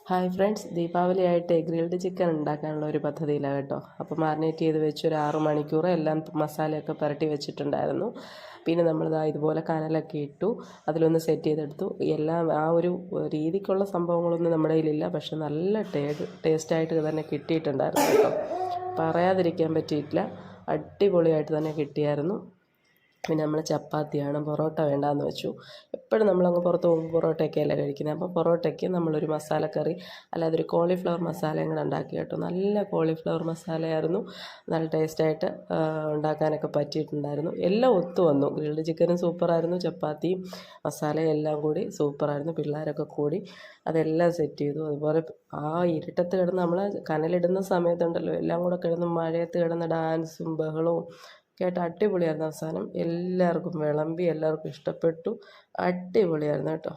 Hi friends, ദീപാവലിയായിട്ട് grilled chicken ഉണ്ടാക്കാനുള്ള ഒരു പദ്ധതിയിലാണ് കേട്ടോ. അപ്പോൾ മാരിനേറ്റ് ചെയ്ത് വെച്ച് ഒരു 6 മണിക്കൂർ എല്ലാം മസാലയൊക്കെ പുരട്ടി വെച്ചിട്ടുണ്ടായിരുന്നു. പിന്നെ നമ്മളിതാ ഇതുപോലെ കനലൊക്കെ ഇട്ടു, അതിലൊന്ന് സെറ്റ് ചെയ്തെടുത്തു. എല്ലാം ആ ഒരു രീതിക്കുള്ള സംഭവങ്ങളൊന്നും നമ്മുടെ കയ്യിലില്ല, പക്ഷെ നല്ല ടേസ്റ്റായിട്ട് തന്നെ കിട്ടിയിട്ടുണ്ടായിരുന്നു കേട്ടോ. പറയാതിരിക്കാൻ പറ്റിയിട്ടില്ല, അടിപൊളിയായിട്ട് തന്നെ കിട്ടിയായിരുന്നു. പിന്നെ നമ്മൾ ചപ്പാത്തിയാണ്, പൊറോട്ട വേണ്ടാന്ന് വെച്ചു. എപ്പോഴും നമ്മളങ്ങ് പുറത്ത് പോകുമ്പോൾ പൊറോട്ടയൊക്കെ അല്ലേ കഴിക്കുന്നത്. അപ്പോൾ പൊറോട്ടയ്ക്ക് നമ്മളൊരു മസാലക്കറി, അല്ലാതെ ഒരു കോളിഫ്ലവർ മസാലയും കൂടെ ഉണ്ടാക്കി കേട്ടോ. നല്ല കോളിഫ്ലവർ മസാലയായിരുന്നു, നല്ല ടേസ്റ്റായിട്ട് ഉണ്ടാക്കാനൊക്കെ പറ്റിയിട്ടുണ്ടായിരുന്നു. എല്ലാം ഒത്തു വന്നു. ഗ്രിൽഡ് ചിക്കനും സൂപ്പറായിരുന്നു, ചപ്പാത്തിയും മസാലയും എല്ലാം കൂടി സൂപ്പറായിരുന്നു. പിള്ളേരൊക്കെ കൂടി അതെല്ലാം സെറ്റ് ചെയ്തു. അതുപോലെ ആ ഇരുട്ടത്ത് കിടന്ന് നമ്മൾ കനലിടുന്ന സമയത്തുണ്ടല്ലോ, എല്ലാം കൂടെ കിടന്ന് മഴയത്ത് കിടന്ന് ഡാൻസും ബഹളവും കേട്ട് അടിപൊളിയായിരുന്നു. അവസാനം എല്ലാവർക്കും വിളമ്പി, എല്ലാവർക്കും ഇഷ്ടപ്പെട്ടു. അടിപൊളിയായിരുന്നു കേട്ടോ.